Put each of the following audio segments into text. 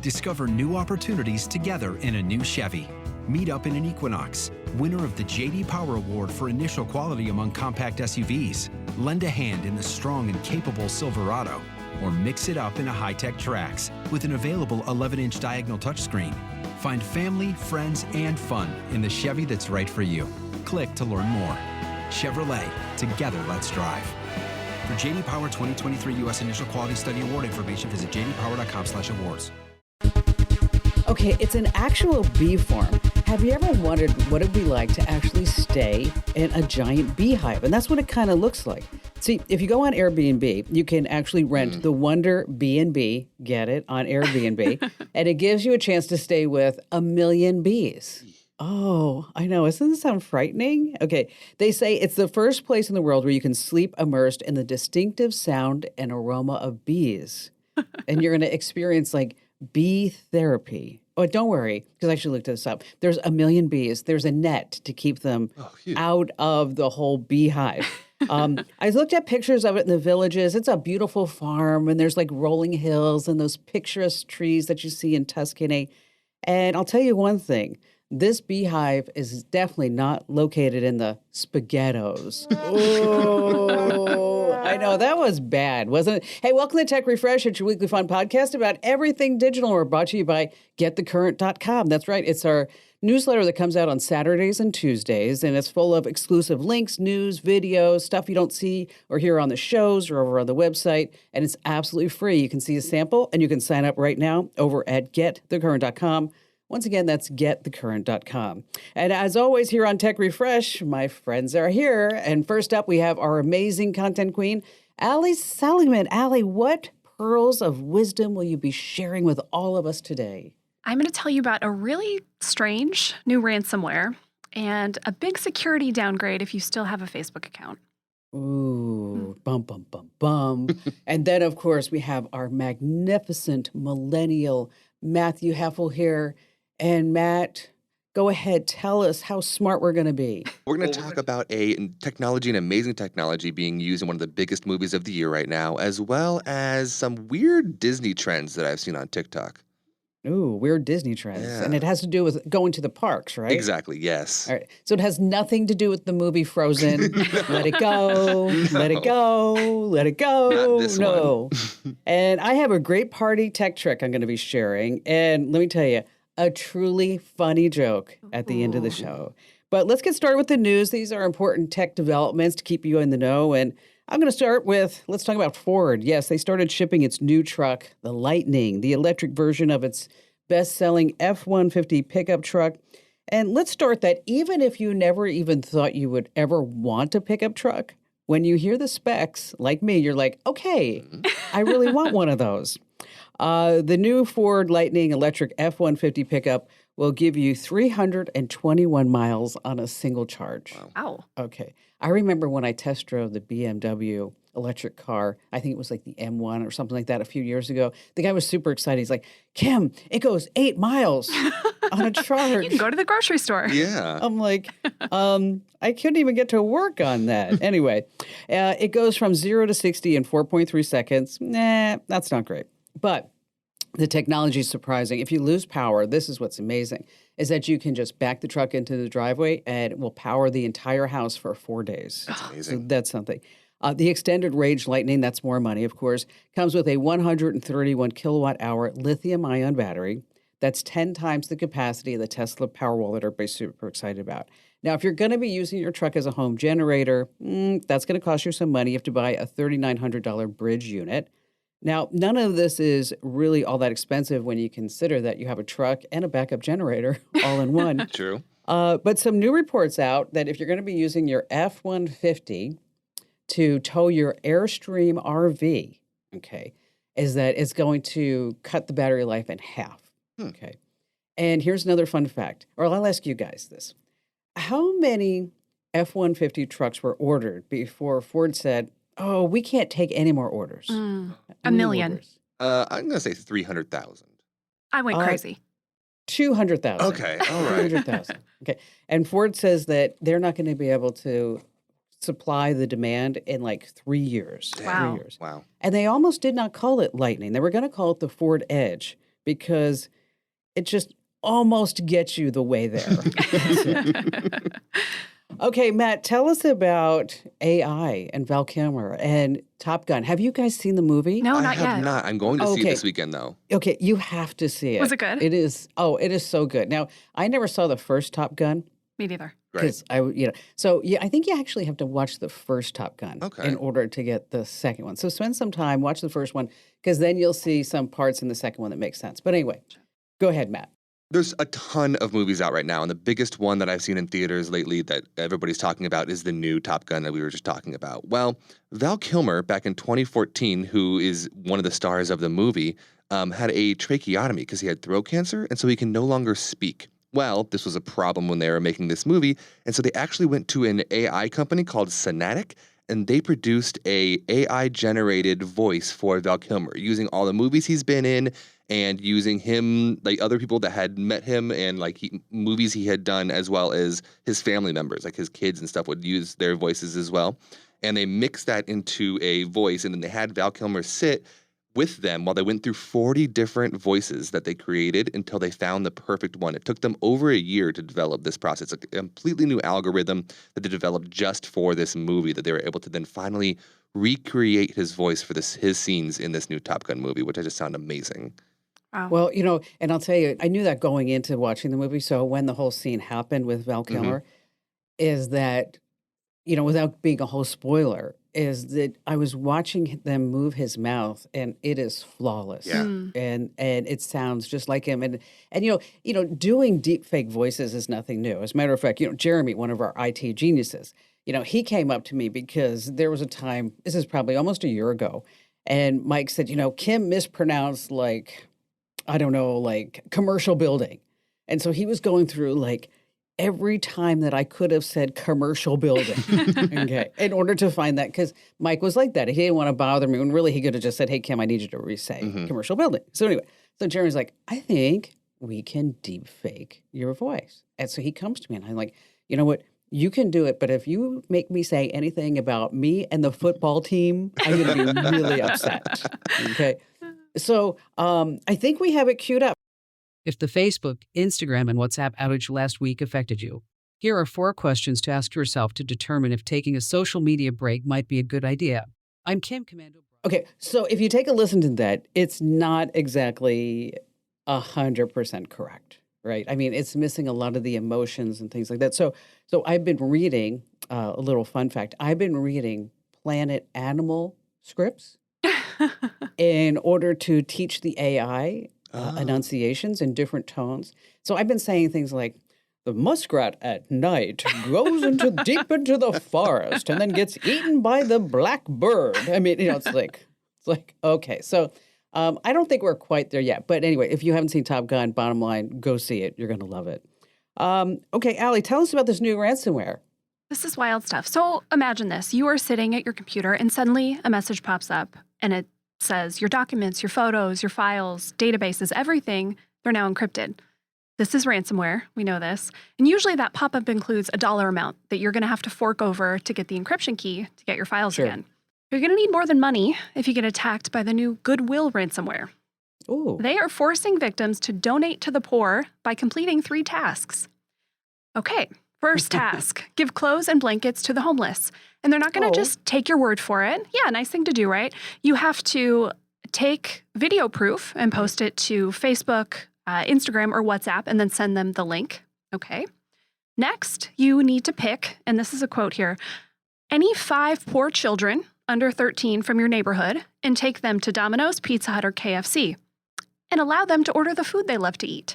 Discover new opportunities together in a new Chevy. Meet up in an Equinox, winner of the J.D. Power Award for initial quality among compact SUVs. Lend a hand in the strong and capable Silverado, or mix it up in a high-tech Trax with an available 11-inch diagonal touchscreen. Find family, friends, and fun in the Chevy that's right for you. Click to learn more. Chevrolet, together let's drive. For J.D. Power 2023 U.S. Initial Quality Study Award information, visit jdpower.com/awards. Okay, it's an actual bee farm. Have you ever wondered what it'd be like to actually stay in a giant beehive? And that's what it kind of looks like. See, if you go on Airbnb, you can actually rent the Wonder B&B, get it, on Airbnb, and it gives you a chance to stay with 1 million bees. Oh, I know. Doesn't this sound frightening? Okay, they say it's the first place in the world where you can sleep immersed in the distinctive sound and aroma of bees. And you're going to experience like bee therapy. Oh, don't worry, because I actually looked this up. There's 1 million bees. There's a net to keep them out of the whole beehive. I looked at pictures of it in the villages. It's a beautiful farm, and there's like rolling hills and those picturesque trees that you see in Tuscany. And I'll tell you one thing. This beehive is definitely not located in the Spaghettos. Oh, I know, that was bad, wasn't it? Hey, welcome to Tech Refresh. It's your weekly fun podcast about everything digital. We're brought to you by getthecurrent.com. That's right. It's our newsletter that comes out on Saturdays and Tuesdays, and it's full of exclusive links, news, videos, stuff you don't see or hear on the shows or over on the website, and it's absolutely free. You can see a sample, and you can sign up right now over at getthecurrent.com. Once again, that's getthecurrent.com. And as always, here on Tech Refresh, my friends are here. And first up, we have our amazing content queen, Allie Seligman. Allie, what pearls of wisdom will you be sharing with all of us today? I'm going to tell you about a really strange new ransomware and a big security downgrade if you still have a Facebook account. Ooh, bum, bum, bum, bum. And then, of course, we have our magnificent millennial Matthew Heffel here. And Matt, go ahead, tell us how smart we're going to be. We're going to talk about a technology, an amazing technology being used in one of the biggest movies of the year right now, as well as some weird Disney trends that I've seen on TikTok. Ooh, weird Disney trends. Yeah. And it has to do with going to the parks, right? Exactly, yes. All right. So it has nothing to do with the movie Frozen. Let it go, let it go, let it go. Not this no. And I have a great party tech trick I'm going to be sharing. And let me tell you, a truly funny joke at the end of the show. But let's get started with the news. These are important tech developments to keep you in the know. And I'm going to start with, let's talk about Ford. Yes, they started shipping its new truck, the Lightning, the electric version of its best-selling F-150 pickup truck. And let's start that even if you never even thought you would ever want a pickup truck, when you hear the specs, like me, you're like, okay, I really want one of those. The new Ford Lightning electric F-150 pickup will give you 321 miles on a single charge. Wow. Okay. I remember when I test drove the BMW electric car, I think it was like the M1 or something like that a few years ago. The guy was super excited. He's like, Kim, it goes 8 miles on a charge. You can go to the grocery store. Yeah. I'm like, I couldn't even get to work on that. Anyway, it goes from 0 to 60 in 4.3 seconds. Nah, that's not great. But the technology is surprising. If you lose power, this is what's amazing, is that you can just back the truck into the driveway and it will power the entire house for 4 days. That's amazing. So that's something. The extended range Lightning, that's more money, of course, comes with a 131 kilowatt hour lithium-ion battery. That's 10 times the capacity of the Tesla Powerwall that everybody's super excited about. Now, if you're going to be using your truck as a home generator, that's going to cost you some money. You have to buy a $3,900 bridge unit. Now, none of this is really all that expensive when you consider that you have a truck and a backup generator all in one. True. But some new reports out that if you're going to be using your F-150 to tow your Airstream RV, okay, is that it's going to cut the battery life in half, okay? And here's another fun fact, or I'll ask you guys this. How many F-150 trucks were ordered before Ford said, oh, we can't take any more orders? A million. Orders? I'm going to say 300,000. I went crazy. 200,000. Okay, all right. 200,000. Okay. And Ford says that they're not going to be able to supply the demand in like 3 years. Wow. 3 years. Wow. And they almost did not call it Lightning. They were going to call it the Ford Edge. because it just almost gets you the way there. Okay, Matt, tell us about AI and Val Kilmer and Top Gun. Have you guys seen the movie? No, I not have yet. not. I'm going to see it Okay. this weekend, though. Okay, you have to see it. Was it good? It is. Oh, it is so good. Now, I never saw the first Top Gun Me neither. Right. because So yeah, I think you actually have to watch the first Top Gun Okay. in order to get the second one. So spend some time, watch the first one, because then you'll see some parts in the second one that make sense. But anyway, go ahead, Matt. There's a ton of movies out right now, and the biggest one that I've seen in theaters lately that everybody's talking about is the new Top Gun that we were just talking about. Well, Val Kilmer, back in 2014, who is one of the stars of the movie, had a tracheotomy because he had throat cancer, and so he can no longer speak. Well, this was a problem when they were making this movie, and so they actually went to an AI company called Sonatic, and they produced a AI-generated voice for Val Kilmer, using all the movies he's been in and using him, like other people that had met him and like movies he had done, as well as his family members, like his kids and stuff would use their voices as well. And they mixed that into a voice, and then they had Val Kilmer sit with them while they went through 40 different voices that they created until they found the perfect one. It took them over a year to develop this process, a completely new algorithm that they developed just for this movie that they were able to then finally recreate his voice for his scenes in this new Top Gun movie, which I just found amazing. Wow. Well, and I'll tell you, I knew that going into watching the movie. So when the whole scene happened with Val Kilmer, is that, without being a whole spoiler, is that I was watching them move his mouth, and it is flawless. Yeah. And it sounds just like him. And doing deep fake voices is nothing new. As a matter of fact, Jeremy, one of our IT geniuses, he came up to me because there was a time, this is probably almost a year ago, and Mike said, Kim mispronounced I don't know, commercial building. And so he was going through every time that I could have said commercial building, okay, in order to find that, because Mike was like that. He didn't want to bother me when really he could have just said, hey, Kim, I need you to re-say commercial building. So anyway, so Jeremy's like, I think we can deep fake your voice. And so he comes to me and I'm like, you know what? You can do it, but if you make me say anything about me and the football team, I'm going to be really upset, okay? So I think we have it queued up. If the Facebook, Instagram, and WhatsApp outage last week affected you, here are 4 questions to ask yourself to determine if taking a social media break might be a good idea. I'm Kim Commando. Okay, so if you take a listen to that, it's not exactly 100% correct, right? I mean, it's missing a lot of the emotions and things like that. So I've been reading, a little fun fact, I've been reading Planet Animal scripts in order to teach the AI enunciations in different tones. So I've been saying things like, the muskrat at night goes deep into the forest and then gets eaten by the black bird. I mean, it's like, okay. So I don't think we're quite there yet. But anyway, if you haven't seen Top Gun, bottom line, go see it. You're going to love it. Okay, Allie, tell us about this new ransomware. This is wild stuff. So imagine this. You are sitting at your computer and suddenly a message pops up and it says your documents, your photos, your files, databases, everything, they're now encrypted. This is ransomware. We know this. And usually that pop-up includes a dollar amount that you're going to have to fork over to get the encryption key to get your files again. You're going to need more than money if you get attacked by the new Goodwill ransomware. Ooh. They are forcing victims to donate to the poor by completing 3 tasks. Okay, first task, give clothes and blankets to the homeless. And they're not going to just take your word for it. Yeah, nice thing to do, right? You have to take video proof and post it to Facebook, Instagram, or WhatsApp, and then send them the link. Okay. Next, you need to pick, and this is a quote here, any 5 poor children under 13 from your neighborhood and take them to Domino's, Pizza Hut, or KFC and allow them to order the food they love to eat.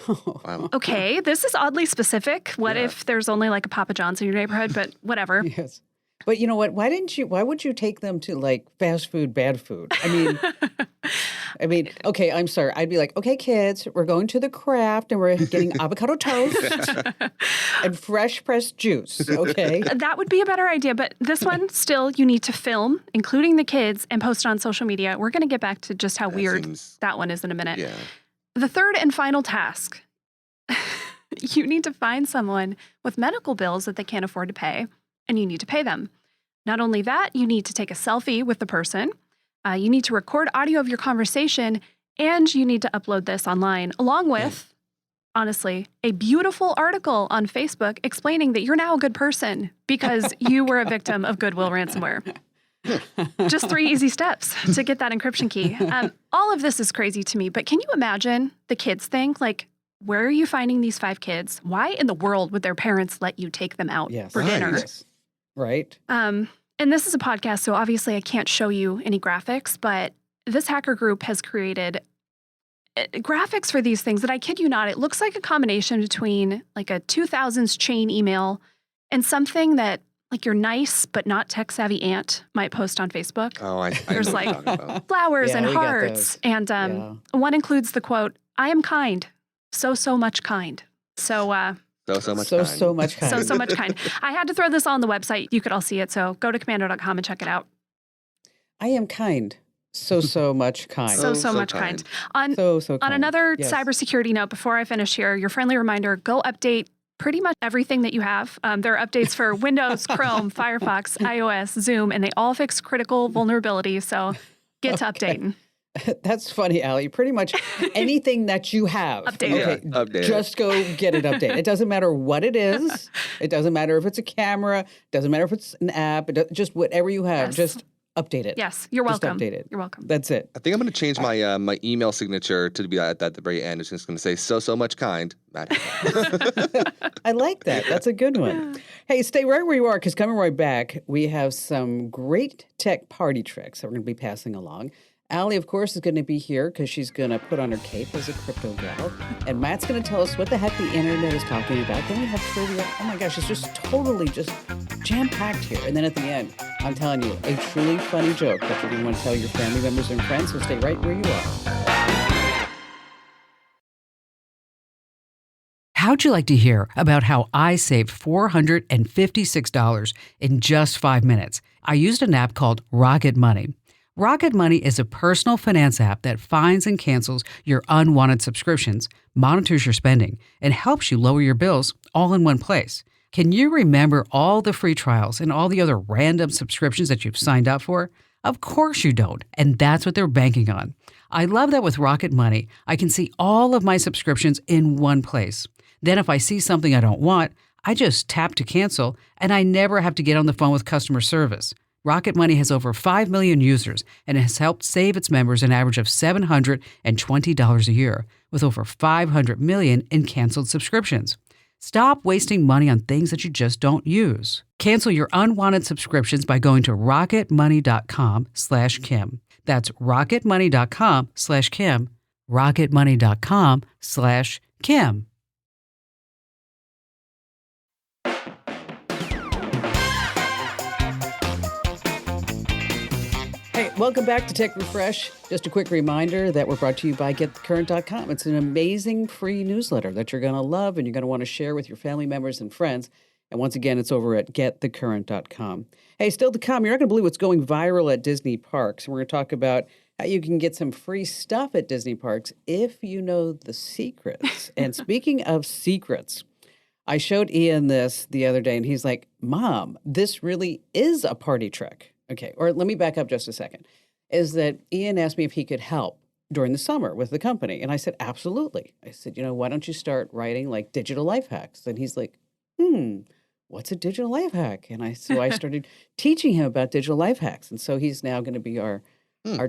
Wow. Okay, this is oddly specific. What if there's only a Papa John's in your neighborhood, but whatever. Yes. But you know what? Why would you take them to fast food, bad food? I mean, okay, I'm sorry. I'd be like, okay, kids, we're going to the craft and we're getting avocado toast and fresh pressed juice. Okay. That would be a better idea. But this one, still, you need to film, including the kids, and post it on social media. We're going to get back to just how weird that one is in a minute. Yeah. The third and final task, you need to find someone with medical bills that they can't afford to pay, and you need to pay them. Not only that, you need to take a selfie with the person. You need to record audio of your conversation And you need to upload this online, along with, honestly, a beautiful article on Facebook explaining that you're now a good person because you were a victim of Goodwill ransomware. Just 3 easy steps to get that encryption key. All of this is crazy to me, but can you imagine the kids thing? Like, where are you finding these 5 kids? Why in the world would their parents let you take them out for dinner? Yes. Right. And this is a podcast, so obviously I can't show you any graphics, but this hacker group has created graphics for these things that, I kid you not, it looks like a combination between like a 2000s chain email and something that like your nice but not tech savvy aunt might post on Facebook. Oh, I There's know what like you're talking about. flowers Yeah, and we got hearts. those. And one includes the quote, "I am kind, so much kind." So So much So time. much kind. so much kind. I had to throw this on the website. You could all see it. So go to commando.com and check it out. I am kind. So much kind. So much kind. On So On kind. another Yes. cybersecurity note, before I finish here, your friendly reminder, go update pretty much everything that you have. There are updates for Windows, Chrome, Firefox, iOS, Zoom, and they all fix critical vulnerabilities. So get to updating. That's funny, Allie. Pretty much anything that you have. Update it. Yeah, update it. Just go get it updated. It doesn't matter what it is. It doesn't matter if it's a camera. It doesn't matter if it's an app. Just whatever you have, Yes. just update it. Yes, you're Just welcome. update it. You're welcome. That's it. I think I'm going to change my my email signature to be at the very end. It's just going to say so much kind. Matt. I like that. That's a good one. Hey, stay right where you are because coming right back, we have some great tech party tricks that we're going to be passing along. Allie, of course, is going to be here because she's going to put on her cape as a crypto gal. And Matt's going to tell us what the heck the internet is talking about. Then we have trivia. Oh my gosh, it's just totally just jam-packed here. And then at the end, I'm telling you, a truly funny joke that you're going to want to tell your family members and friends. So stay right where you are. How'd you like to hear about how I saved $456 in just 5 minutes? I used an app called Rocket Money. Rocket Money is a personal finance app that finds and cancels your unwanted subscriptions, monitors your spending, and helps you lower your bills all in one place. Can you remember all the free trials and all the other random subscriptions that you've signed up for? Of course you don't, and that's what they're banking on. I love that with Rocket Money, I can see all of my subscriptions in one place. Then if I see something I don't want, I just tap to cancel, and I never have to get on the phone with customer service. Rocket Money has over 5 million users and has helped save its members an average of $720 a year, with over 500 million in canceled subscriptions. Stop wasting money on things that you just don't use. Cancel your unwanted subscriptions by going to rocketmoney.com/Kim. That's rocketmoney.com/Kim. rocketmoney.com/Kim. Hey, welcome back to Tech Refresh. Just a quick reminder that we're brought to you by getthecurrent.com. It's an amazing free newsletter that you're going to love and you're going to want to share with your family members and friends. And once again, it's over at getthecurrent.com. Hey, still to come, you're not going to believe what's going viral at Disney parks. And we're going to talk about how you can get some free stuff at Disney parks if you know the secrets. And speaking of secrets, I showed Ian this the other day and he's like, Mom, this really is a party trick. Okay, or let me back up just a second. Is that Ian asked me if he could help during the summer with the company. And I said, absolutely. I said, why don't you start writing like digital life hacks? And he's like, what's a digital life hack? And I started teaching him about digital life hacks. And so he's now going to be our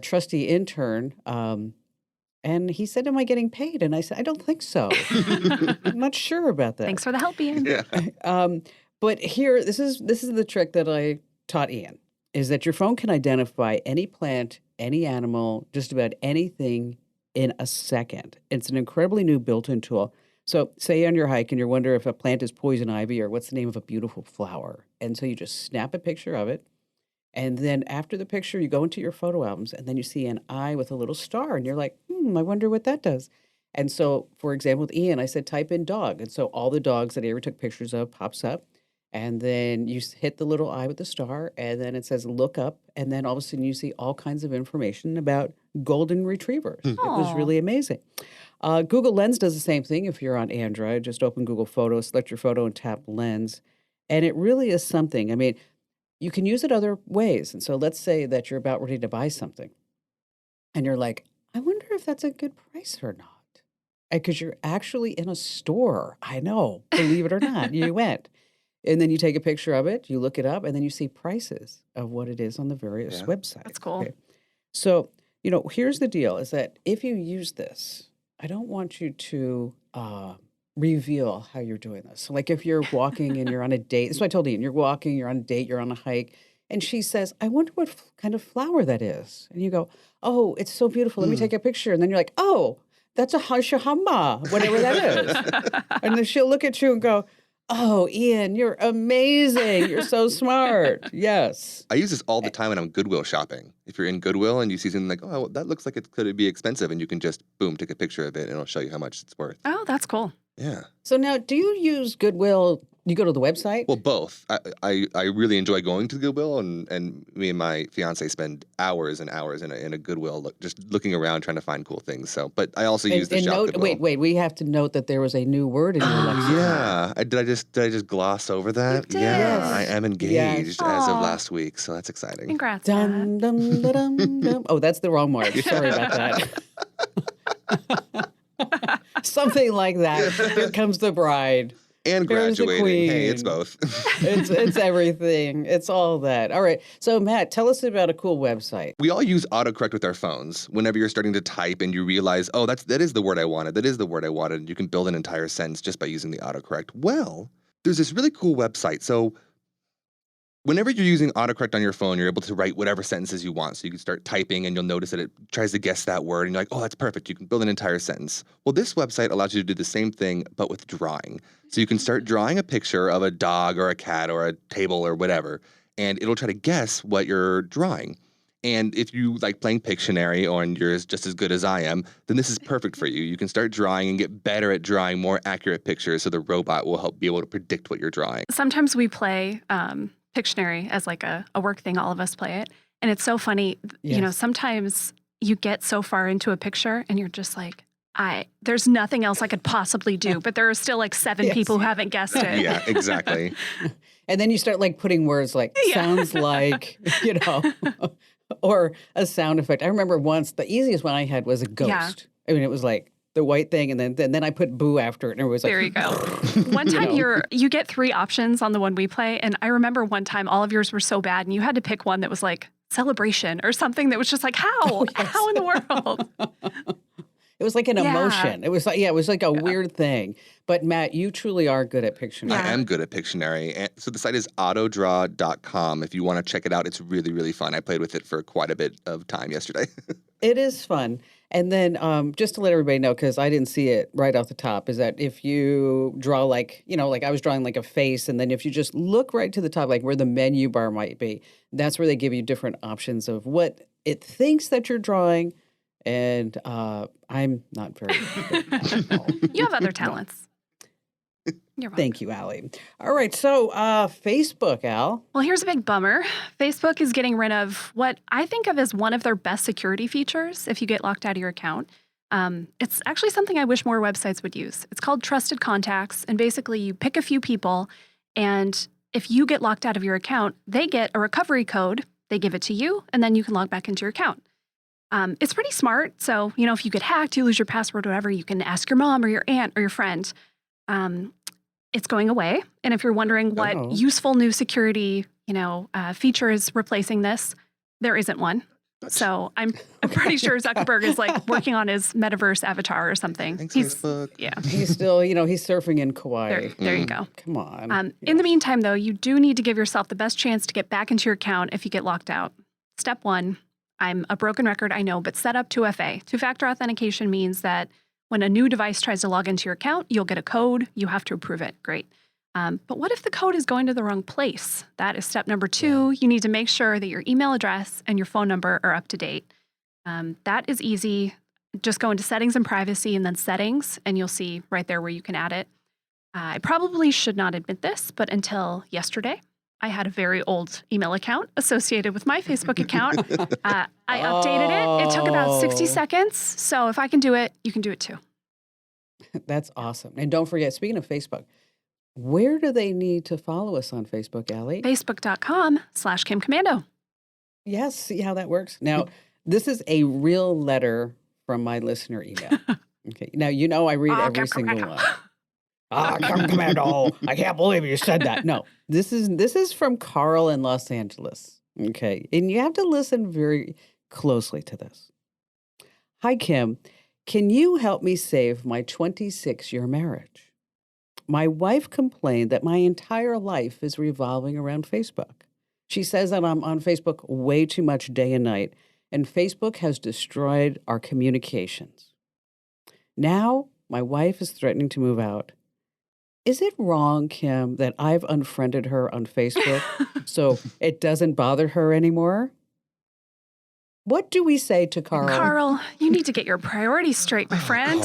trusty intern. And he said, am I getting paid? And I said, I don't think so. I'm not sure about that. Thanks for the help, Ian. Yeah. But here, this is the trick that I taught Ian. Is that your phone can identify any plant, any animal, just about anything in a second. It's an incredibly new built-in tool. So say you're on your hike and you're wondering if a plant is poison ivy or what's the name of a beautiful flower. And so you just snap a picture of it. And then after the picture, you go into your photo albums and then you see an eye with a little star. And you're like, I wonder what that does. And so, for example, with Ian, I said, type in dog. And so all the dogs that he ever took pictures of pops up. And then you hit the little eye with the star, and then it says look up, and then all of a sudden you see all kinds of information about golden retrievers. It was really amazing. Google Lens does the same thing if you're on Android. Just open Google Photos, select your photo, and tap Lens. And it really is something. I mean, you can use it other ways. And so let's say that you're about ready to buy something, and you're like, I wonder if that's a good price or not. Because you're actually in a store. I know, believe it or not, you went. And then you take a picture of it, you look it up, and then you see prices of what it is on the various Yeah. websites. That's cool. Okay. So, here's the deal is that if you use this, I don't want you to reveal how you're doing this. So like if you're walking and you're on a date, this is what I told Ian, you're walking, you're on a date, you're on a hike, and she says, I wonder what kind of flower that is. And you go, oh, it's so beautiful. Let me take a picture. And then you're like, oh, that's a hashahama, whatever that is. And then she'll look at you and go, oh, Ian, you're amazing. You're so smart. Yes. I use this all the time when I'm Goodwill shopping. If you're in Goodwill and you see something like, oh, that looks like it could be expensive, and you can just, boom, take a picture of it, and it'll show you how much it's worth. Oh, that's cool. Yeah. So now, do you use Goodwill? You go to the website? Well, both. I really enjoy going to Goodwill, and me and my fiance spend hours and hours in a Goodwill, just looking around trying to find cool things. So, but I also use the shop Goodwill. Wait. We have to note that there was a new word in your lexicon. Yeah. Did I just gloss over that? You did. Yeah. Yes. I am engaged Yes. as of Aw. last week, so that's exciting. Congrats, Matt. Dum, dum, da, dum, dum. Oh, that's the wrong word. Sorry about that. Something like that. Here comes the bride. And Here's the graduating. Hey, it's queen. both. It's everything. It's all that. All right. So, Matt, tell us about a cool website. We all use autocorrect with our phones. Whenever you're starting to type and you realize, oh, that is the word I wanted. That is the word I wanted. You can build an entire sentence just by using the autocorrect. Well, there's this really cool website. So whenever you're using autocorrect on your phone, you're able to write whatever sentences you want. So you can start typing and you'll notice that it tries to guess that word and you're like, oh, that's perfect. You can build an entire sentence. Well, this website allows you to do the same thing, but with drawing. So you can start drawing a picture of a dog or a cat or a table or whatever, and it'll try to guess what you're drawing. And if you like playing Pictionary or you're just as good as I am, then this is perfect for you. You can start drawing and get better at drawing more accurate pictures so the robot will help be able to predict what you're drawing. Sometimes we play Pictionary as like a work thing. All of us play it. And it's so funny. Yes. Sometimes you get so far into a picture and you're just like, there's nothing else I could possibly do, but there are still like 7 Yes. people who haven't guessed it. Yeah, exactly. And then you start like putting words like Yeah. sounds like, or a sound effect. I remember once the easiest one I had was a ghost. Yeah. I mean, it was like the white thing, and then I put boo after it, and it was like, There you go. One time you get 3 options on the one we play, and I remember one time all of yours were so bad, and you had to pick one that was like celebration or something that was just like, how? How in the world? It was like an Yeah. emotion. It was like, it was like a weird thing. But Matt, you truly are good at Pictionary. Yeah. I am good at Pictionary. And so the site is autodraw.com. If you want to check it out, it's really, really fun. I played with it for quite a bit of time yesterday. It is fun. And then just to let everybody know, because I didn't see it right off the top, is that if you draw like I was drawing like a face, and then if you just look right to the top, like where the menu bar might be, that's where they give you different options of what it thinks that you're drawing. And I'm not very good at all. You have other talents. You're welcome. Thank you, Allie. All right, so Facebook, Al. Well, here's a big bummer. Facebook is getting rid of what I think of as one of their best security features if you get locked out of your account. It's actually something I wish more websites would use. It's called Trusted Contacts, and basically you pick a few people, and if you get locked out of your account, they get a recovery code, they give it to you, and then you can log back into your account. It's pretty smart, so if you get hacked, you lose your password, whatever, you can ask your mom or your aunt or your friend. It's going away. And if you're wondering what useful new security, feature is replacing this, there isn't one. So I'm pretty sure Zuckerberg is like working on his metaverse avatar or something. Thanks, Facebook. Yeah. He's still, he's surfing in Kauai. There you go. Come on. In the meantime, though, you do need to give yourself the best chance to get back into your account if you get locked out. Step 1, I'm a broken record, I know, but set up 2FA. Two-factor authentication means that when a new device tries to log into your account, you'll get a code. You have to approve it. Great. But what if the code is going to the wrong place? That is step number 2. You need to make sure that your email address and your phone number are up to date. That is easy. Just go into settings and privacy and then settings, and you'll see right there where you can add it. I probably should not admit this, but until yesterday, I had a very old email account associated with my Facebook account. I updated it. It took about 60 seconds. So if I can do it, you can do it too. That's awesome. And don't forget, speaking of Facebook, where do they need to follow us on Facebook, Allie? Facebook.com/KimCommando. Yes, see how that works? Now, this is a real letter from my listener email. Okay. Now, I read every single one. Commando. I can't believe you said that. No, this is from Carl in Los Angeles. Okay. And you have to listen very closely to this. Hi, Kim. Can you help me save my 26-year marriage? My wife complained that my entire life is revolving around Facebook. She says that I'm on Facebook way too much day and night, and Facebook has destroyed our communications. Now, my wife is threatening to move out. Is it wrong, Kim, that I've unfriended her on Facebook so it doesn't bother her anymore? What do we say to Carl? Carl, you need to get your priorities straight, my friend.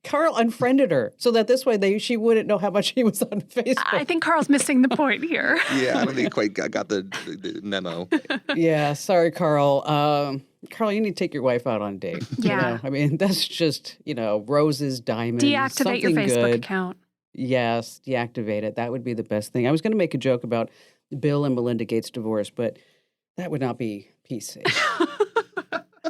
Carl unfriended her so that this way she wouldn't know how much he was on Facebook. I think Carl's missing the point here. Yeah, I don't think he quite got the memo. Yeah, sorry, Carl. Carl, you need to take your wife out on a date. Yeah. I mean, that's just, roses, diamonds. Deactivate your Facebook account. Yes, deactivate it. That would be the best thing. I was going to make a joke about Bill and Melinda Gates' divorce, but that would not be PC.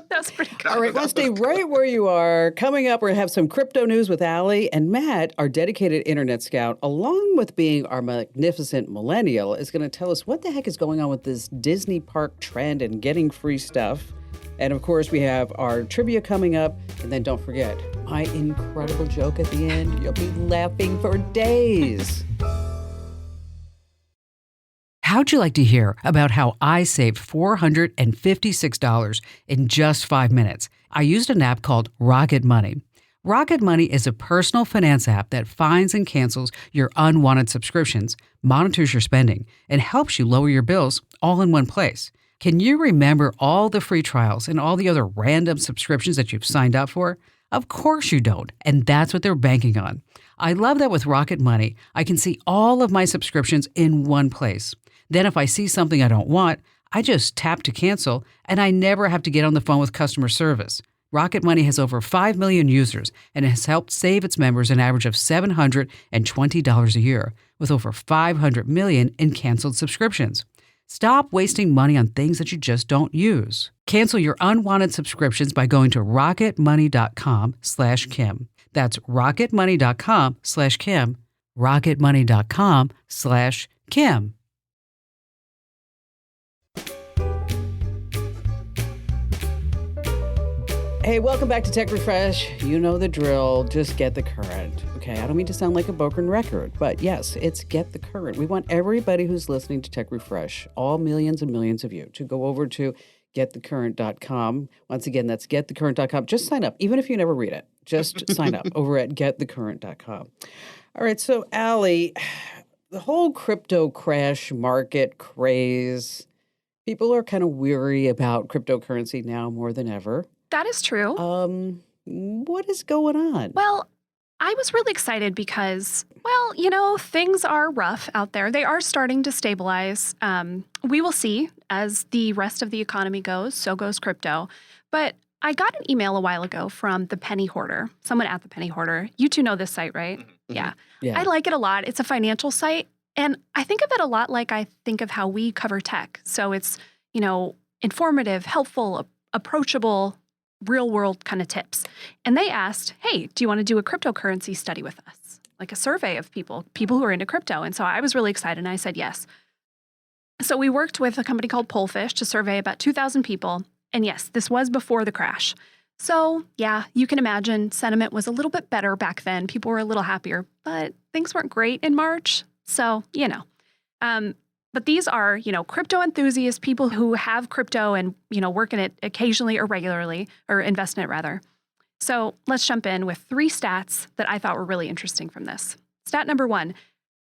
That's pretty good. All right, well, stay right where you are. Coming up, we're going to have some crypto news with Allie. And Matt, our dedicated internet scout, along with being our magnificent millennial, is going to tell us what the heck is going on with this Disney park trend and getting free stuff. And of course, we have our trivia coming up. And then don't forget, my incredible joke at the end. You'll be laughing for days. How'd you like to hear about how I saved $456 in just 5 minutes? I used an app called Rocket Money. Rocket Money is a personal finance app that finds and cancels your unwanted subscriptions, monitors your spending, and helps you lower your bills all in one place. Can you remember all the free trials and all the other random subscriptions that you've signed up for? Of course you don't, and that's what they're banking on. I love that with Rocket Money, I can see all of my subscriptions in one place. Then if I see something I don't want, I just tap to cancel, and I never have to get on the phone with customer service. Rocket Money has over 5 million users and has helped save its members an average of $720 a year, with over 500 million in canceled subscriptions. Stop wasting money on things that you just don't use. Cancel your unwanted subscriptions by going to rocketmoney.com/Kim. That's rocketmoney.com/Kim. rocketmoney.com/Kim. Hey, welcome back to Tech Refresh. You know the drill. Just get the current. Okay, I don't mean to sound like a broken record, but yes, it's get the current. We want everybody who's listening to Tech Refresh, all millions and millions of you, to go over to getthecurrent.com. Once again, that's getthecurrent.com. Just sign up, even if you never read it. Just sign up over at getthecurrent.com. All right, so Allie, the whole crypto crash market craze, people are kind of weary about cryptocurrency now more than ever. That is true. What is going on? Well, I was really excited because, things are rough out there. They are starting to stabilize. We will see as the rest of the economy goes, so goes crypto. But I got an email a while ago from the Penny Hoarder, someone at the Penny Hoarder. You two know this site, right? Mm-hmm. Yeah. Yeah. I like it a lot. It's a financial site. And I think of it a lot like I think of how we cover tech. So it's, informative, helpful, approachable, real world kind of tips. And they asked, hey, do you want to do a cryptocurrency study with us? Like a survey of people who are into crypto. And so I was really excited and I said yes. So we worked with a company called Polefish to survey about 2,000 people. And yes, this was before the crash. So yeah, you can imagine sentiment was a little bit better back then. People were a little happier, but things weren't great in March. So, but these are, crypto enthusiasts, people who have crypto and, work in it occasionally or regularly, or invest in it rather. So let's jump in with 3 stats that I thought were really interesting from this. Stat number 1,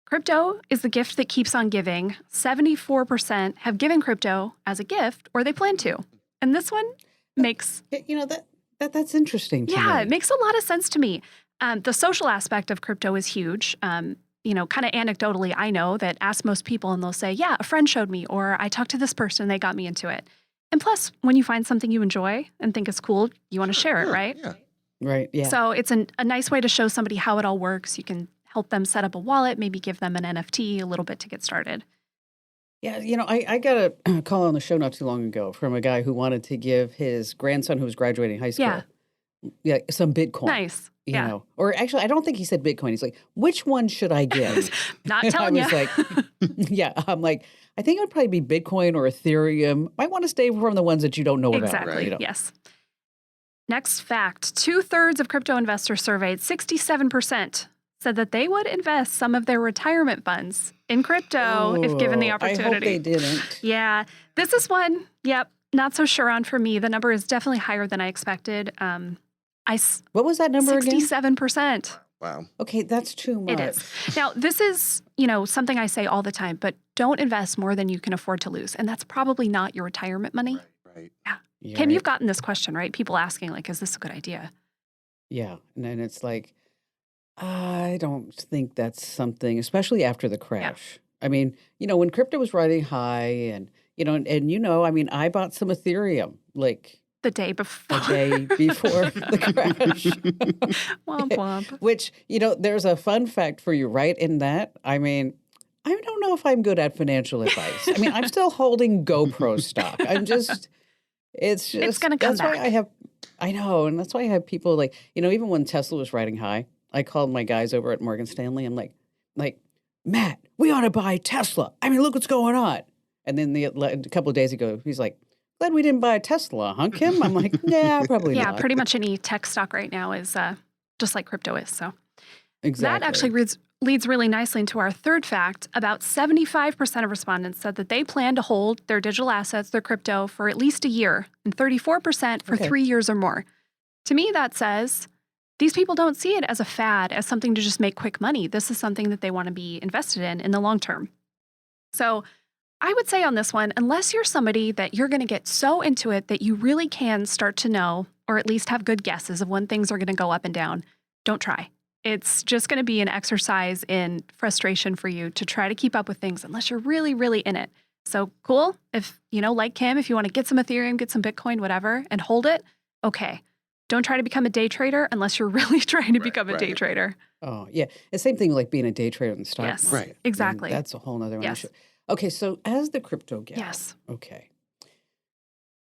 crypto is the gift that keeps on giving. 74% have given crypto as a gift or they plan to. And this one makes... That's interesting to me. Yeah, it makes a lot of sense to me. The social aspect of crypto is huge. Kind of anecdotally, I know that ask most people and they'll say, yeah, a friend showed me, or I talked to this person and they got me into it. And plus, when you find something you enjoy and think is cool, you want to share it, right? Yeah. Right, yeah. So it's a nice way to show somebody how it all works. You can help them set up a wallet, maybe give them an NFT a little bit to get started. Yeah, I got a call on the show not too long ago from a guy who wanted to give his grandson who was graduating high Yeah. school, some Bitcoin. Nice. Yeah. Or actually, I don't think he said Bitcoin. He's like, which one should I give? Not And I telling you. was like, I'm like, I think it would probably be Bitcoin or Ethereum. Might want to stay from the ones that you don't know about. Exactly. Right. Yes. Next fact, 2/3 of crypto investors surveyed, 67%, said that they would invest some of their retirement funds in crypto if given the Oh, I opportunity. hope they didn't. Yeah. This is one, not so sure on for me. The number is definitely higher than I expected. What was that number again? 67%. Wow. Okay, that's too much. It is. Now, this is, something I say all the time, but don't invest more than you can afford to lose. And that's probably not your retirement money. Right. Yeah, Kim, right. you've gotten this question, right? People asking, like, is this a good idea? Yeah, and then it's like, I don't think that's something, especially after the crash. I mean, when crypto was riding high and, I mean, I bought some Ethereum like The day before. a day before the crash, Womp womp. which, there's a fun fact for you right in that. I mean, I don't know if I'm good at financial advice. I mean, I'm still holding GoPro stock. It's gonna come that's why back. I know, and that's why I have people like, even when Tesla was riding high, I called my guys over at Morgan Stanley. I'm like, Matt, we ought to buy Tesla. I mean, look what's going on. And then a couple of days ago, he's like, glad we didn't buy a Tesla, huh, Kim? I'm like, yeah, probably Yeah, not. pretty much any tech stock right now is just like crypto is. So Exactly. that actually leads really nicely into our third fact. About 75% of respondents said that they plan to hold their digital assets, their crypto, for at least a year, and 34% for Okay. 3 years or more. To me, that says these people don't see it as a fad, as something to just make quick money. This is something that they want to be invested in the long term. So I would say on this one, unless you're somebody that you're going to get so into it that you really can start to know, or at least have good guesses of when things are going to go up and down, don't try. It's just going to be an exercise in frustration for you to try to keep up with things unless you're really, really in it. So cool. If, like Kim, if you want to get some Ethereum, get some Bitcoin, whatever, and hold it, okay. Don't try to become a day trader unless you're really trying to become a day right. trader. Oh, yeah. The same thing like being a day trader in the stock Yes, market. Right. exactly. And that's a whole nother Yes. issue. Okay, so as the crypto gal, Yes. okay,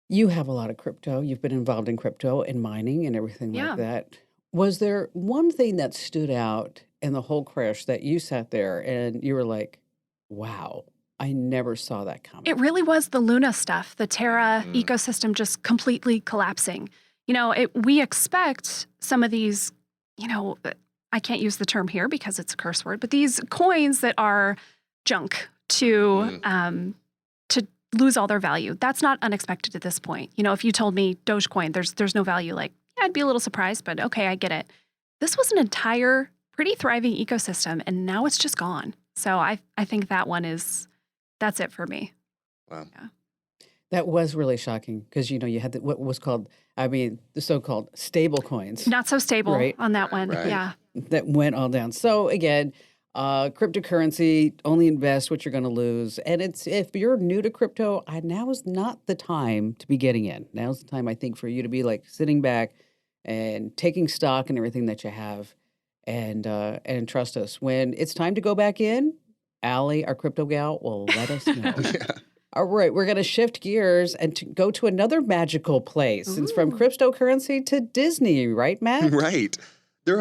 you have a lot of crypto. You've been involved in crypto and mining and everything Yeah. like that. Was there one thing that stood out in the whole crash that you sat there and you were like, wow, I never saw that coming? It really was the Luna stuff, the Terra Mm. ecosystem just completely collapsing. We expect some of these, I can't use the term here because it's a curse word, but these coins that are junk to lose all their value. That's not unexpected at this point. If you told me Dogecoin, there's no value, like, yeah, I'd be a little surprised, but okay, I get it. This was an entire pretty thriving ecosystem, and now it's just gone. So I think that one that's it for me. Wow. Yeah. That was really shocking because, you had what was called, the so-called stable coins Not so stable Right. on that one. Right. Yeah. that went all down. So again, cryptocurrency, only invest what you're going to lose. And if you're new to crypto, now is not the time to be getting in. Now's the time, I think, for you to be like sitting back and taking stock in everything that you have. And trust us, when it's time to go back in, Allie, our crypto gal, will let us know. Yeah. All right, we're going to shift gears and go to another magical place. It's from Ooh. cryptocurrency to Disney, right, Matt? Right. There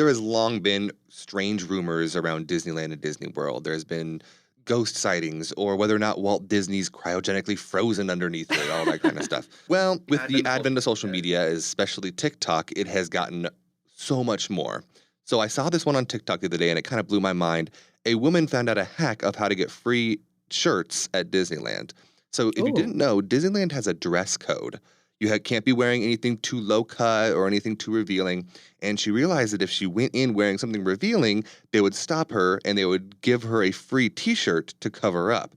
has long been strange rumors around Disneyland and Disney World. There's been ghost sightings or whether or not Walt Disney's cryogenically frozen underneath it, all that kind of stuff. Well, with the advent of social media, especially TikTok, it has gotten so much more. So I saw this one on TikTok the other day and it kind of blew my mind. A woman found out a hack of how to get free shirts at Disneyland. So if you Ooh. didn't know, Disneyland has a dress code. You can't be wearing anything too low cut or anything too revealing. And she realized that if she went in wearing something revealing, they would stop her and they would give her a free t-shirt to cover up.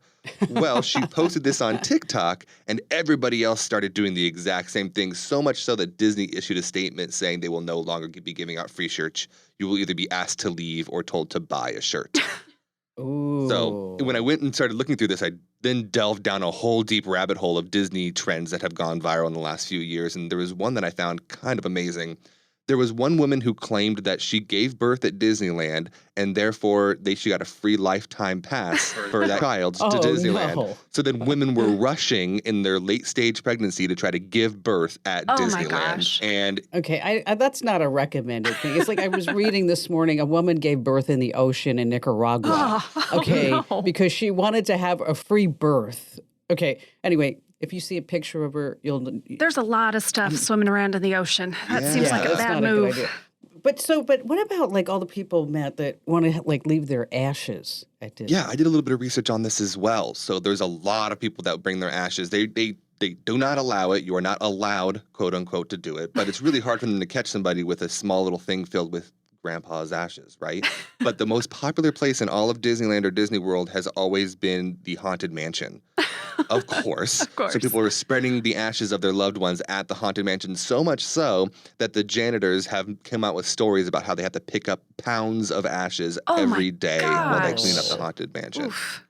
Well, she posted this on TikTok and everybody else started doing the exact same thing, so much so that Disney issued a statement saying they will no longer be giving out free shirts. You will either be asked to leave or told to buy a shirt. Ooh. So when I went and started looking through this, I then delved down a whole deep rabbit hole of Disney trends that have gone viral in the last few years. And there was one that I found kind of amazing. There was one woman who claimed that she gave birth at Disneyland and therefore she got a free lifetime pass for that child to Disneyland. No. So then women were rushing in their late stage pregnancy to try to give birth at Oh Disneyland. my gosh. And Okay, that's not a recommended thing. It's like I was reading this morning, a woman gave birth in the ocean in Nicaragua. Okay, no. because she wanted to have a free birth. Okay, anyway, if you see a picture of her, There's a lot of stuff swimming around in the ocean. That seems like a that's bad not move. a good idea. But what about like all the people, Matt, that want to like leave their ashes at Disney? yeah, I did a little bit of research on this as well. So there's a lot of people that bring their ashes. They do not allow it. You are not allowed, quote unquote, to do it. But it's really hard for them to catch somebody with a small little thing filled with grandpa's ashes, right? But the most popular place in all of Disneyland or Disney World has always been the Haunted Mansion. Of course. Of course. So people were spreading the ashes of their loved ones at the Haunted Mansion, so much so that the janitors have come out with stories about how they have to pick up pounds of ashes every day while they clean up the Haunted Mansion. Oof.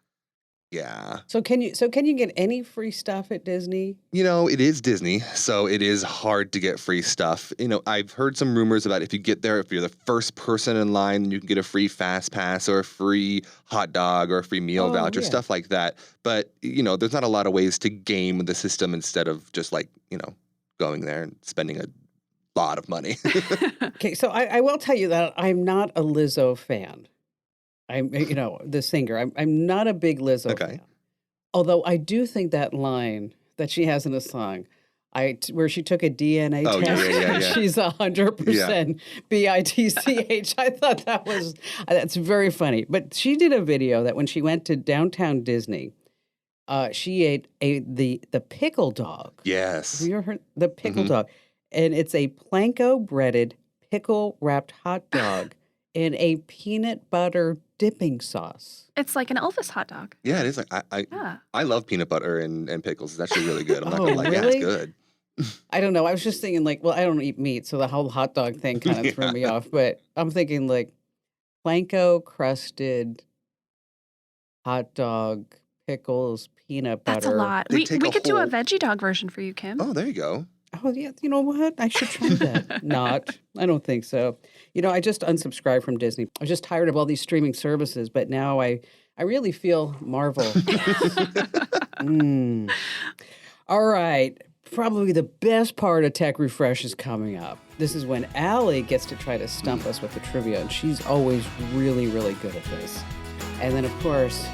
Yeah. So can you get any free stuff at Disney? You know, it is Disney, so it is hard to get free stuff. You know, I've heard some rumors about if you get there, if you're the first person in line, you can get a free fast pass or a free hot dog or a free meal voucher, stuff like that. But, you know, there's not a lot of ways to game the system instead of just like, you know, going there and spending a lot of money. Okay, so I will tell you that I'm not a Lizzo fan. I'm, the singer. I'm not a big Lizzo fan. Although I do think that line that she has in a song, where she took a DNA test, yeah. she's 100% BITCH. I thought that's very funny. But she did a video that when she went to downtown Disney, she ate the pickle dog. Yes. Have you ever heard the pickle dog? And it's a planko breaded pickle wrapped hot dog in a peanut butter dipping sauce. It's like an Elvis hot dog. Yeah, it is. Like I love peanut butter and pickles. It's actually really good. I'm not gonna lie. Yeah, really? it's good. I don't know. I was just thinking like, well, I don't eat meat, so the whole hot dog thing kind of threw me off. But I'm thinking like planko crusted hot dog, pickles, peanut butter. That's a lot. We could do a veggie dog version for you, Kim. Oh, there you go. Oh, yeah. You know what? I should try that. Not. I don't think so. You know, I just unsubscribed from Disney. I was just tired of all these streaming services, but now I really feel Marvel. All right. Probably the best part of Tech Refresh is coming up. This is when Allie gets to try to stump us with the trivia, and she's always really, really good at this. And then, of course,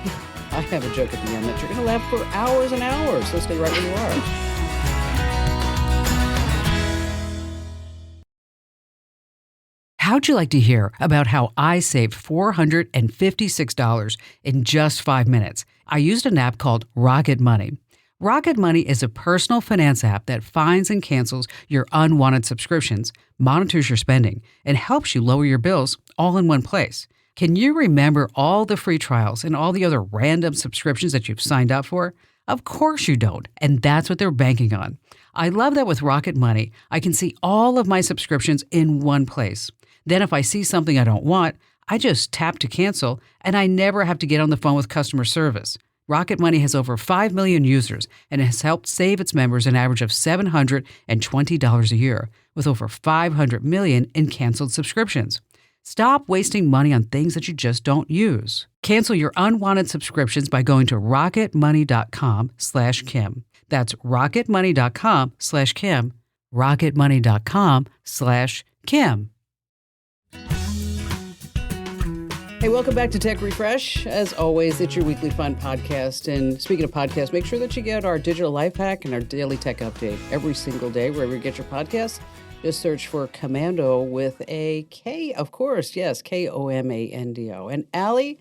I have a joke at the end that you're going to laugh for hours and hours, so stay right where you are. How'd you like to hear about how I saved $456 in just 5 minutes? I used an app called Rocket Money. Rocket Money is a personal finance app that finds and cancels your unwanted subscriptions, monitors your spending, and helps you lower your bills all in one place. Can you remember all the free trials and all the other random subscriptions that you've signed up for? Of course you don't, and that's what they're banking on. I love that with Rocket Money, I can see all of my subscriptions in one place. Then if I see something I don't want, I just tap to cancel, and I never have to get on the phone with customer service. Rocket Money has over 5 million users and has helped save its members an average of $720 a year, with over 500 million in canceled subscriptions. Stop wasting money on things that you just don't use. Cancel your unwanted subscriptions by going to rocketmoney.com/Kim. That's rocketmoney.com/Kim. rocketmoney.com/Kim. Hey, welcome back to Tech Refresh. As always, it's your weekly fun podcast. And speaking of podcasts, make sure that you get our digital life hack and our daily tech update every single day, wherever you get your podcasts. Just search for Commando with a K, of course. Yes, Komando. And Allie,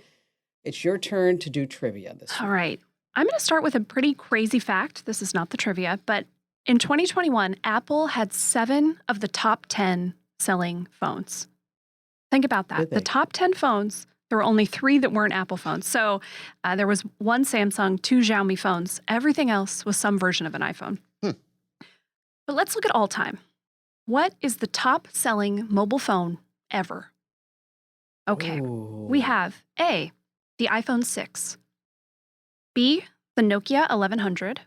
it's your turn to do trivia this week. All right. I'm going to start with a pretty crazy fact. This is not the trivia, but in 2021, Apple had 7 of the top 10 selling phones. Think about that. The top 10 phones, there were only 3 that weren't Apple phones. So there was 1 Samsung, 2 Xiaomi phones. Everything else was some version of an iPhone. But let's look at all time. What is the top selling mobile phone ever? Okay. We have A, the iPhone 6. B, the Nokia 1100.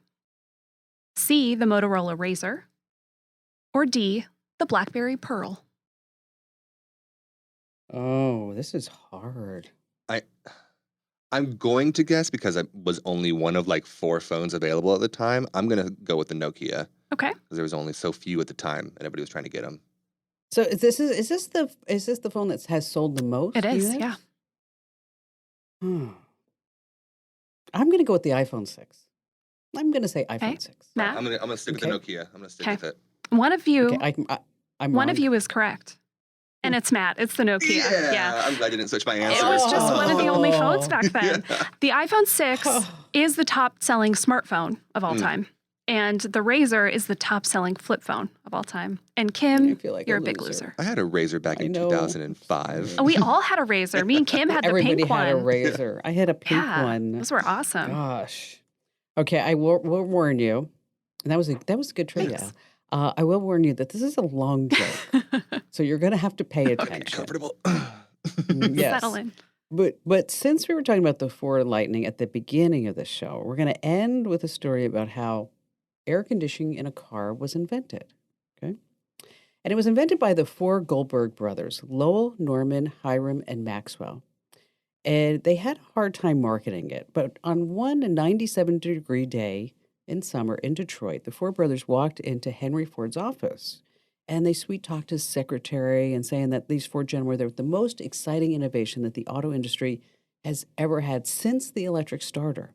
C, the Motorola Razr. Or D, the BlackBerry Pearl. Oh, this is hard. I'm going to guess because I was only one of like 4 phones available at the time. I'm gonna go with the Nokia Okay. because there was only so few at the time, and everybody was trying to get them. So is this the phone that has sold the most? It is, units? yeah. I'm going to go with the iPhone 6. I'm going to say iPhone 6. Matt? I'm gonna stick with Okay. the Nokia. I'm gonna stick Okay. with it. One of you, Okay, I'm one wrong. of you is correct. And it's Matt. It's the Nokia. Yeah. I'm glad you didn't switch my It answer. was just one of the only Oh. phones back then. Yeah. The iPhone 6 is the top selling smartphone of all time. And the Razr is the top selling flip phone of all time. And Kim, I feel like you're a a big loser. loser. I had a Razr back I in know. 2005. We all had a Razr. Me and Kim had the Everybody pink had a one. Razr. I had a pink Yeah, one. those were awesome. Gosh. Okay, I will warn you. And that was a good trivia. Thanks. I will warn you that this is a long joke, so you're going to have to pay Okay, attention. comfortable. Yes. Settle in. But since we were talking about the Ford Lightning at the beginning of the show, we're going to end with a story about how air conditioning in a car was invented. Okay, and it was invented by the 4 Goldberg brothers: Lowell, Norman, Hiram, and Maxwell. And they had a hard time marketing it, but on one 97-degree day in summer in Detroit, the 4 brothers walked into Henry Ford's office. And they sweet talked his secretary and saying that these 4 gentlemen were the most exciting innovation that the auto industry has ever had since the electric starter.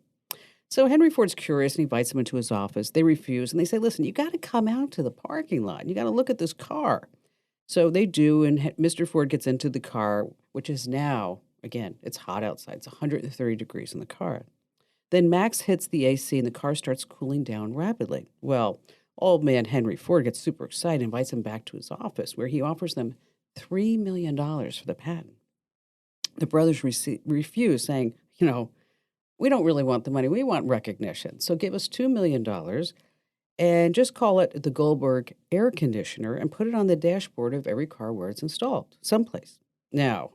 So Henry Ford's curious and invites them into his office. They refuse and they say, listen, you got to come out to the parking lot. You got to look at this car. So they do, and Mr. Ford gets into the car, which is now, again, it's hot outside. It's 130 degrees in the car. Then Max hits the AC and the car starts cooling down rapidly. Well, old man Henry Ford gets super excited, invites him back to his office, where he offers them $3 million for the patent. The brothers refuse, saying, we don't really want the money. We want recognition. So give us $2 million and just call it the Goldberg air conditioner and put it on the dashboard of every car where it's installed, someplace. Now,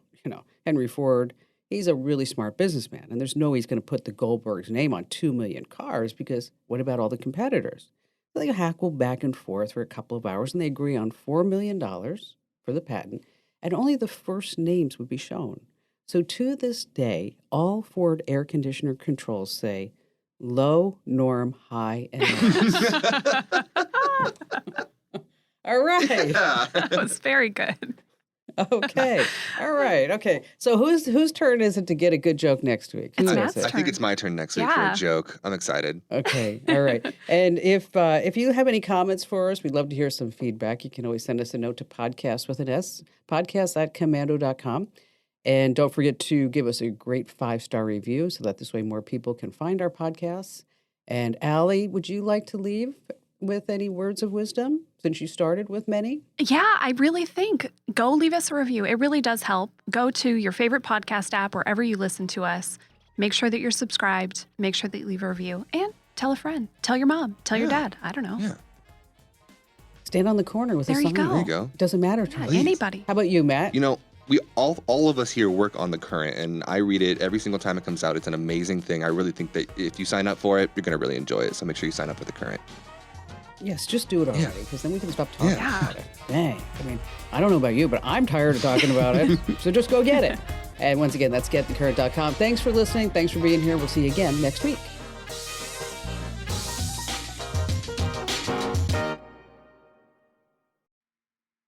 Henry Ford, he's a really smart businessman, and there's no way he's going to put the Goldberg's name on 2 million cars because what about all the competitors? They hackle back and forth for a couple of hours, and they agree on $4 million for the patent, and only the first names would be shown. So to this day, all Ford air conditioner controls say low, norm, high, and max. All right. Yeah. That was very good. Okay. All right. Okay. So whose turn is it to get a good joke next week? Who It's is Matt's it? I think it's my turn next week for Yeah. a joke. I'm excited. Okay. All right. And if you have any comments for us, we'd love to hear some feedback. You can always send us a note to podcast with an S, podcast@commando.com. And don't forget to give us a great 5-star review so that this way more people can find our podcasts. And Allie, would you like to leave with any words of wisdom since you started with many? Yeah, I really think go leave us a review. It really does help. Go to your favorite podcast app, wherever you listen to us. Make sure that you're subscribed. Make sure that you leave a review. And tell a friend. Tell your mom. Tell your dad. I don't know. Yeah. Stand on the corner with There a you sign. go. There you go. Doesn't matter to Yeah, us. anybody. How about you, Matt? We all of us here work on The Current, and I read it every single time it comes out. It's an amazing thing. I really think that if you sign up for it, you're going to really enjoy it. So make sure you sign up for The Current. Yes, just do it already, because then we can stop talking Yeah. about it. Dang. I mean, I don't know about you, but I'm tired of talking about it. So just go get it. And once again, that's getthecurrent.com. Thanks for listening. Thanks for being here. We'll see you again next week.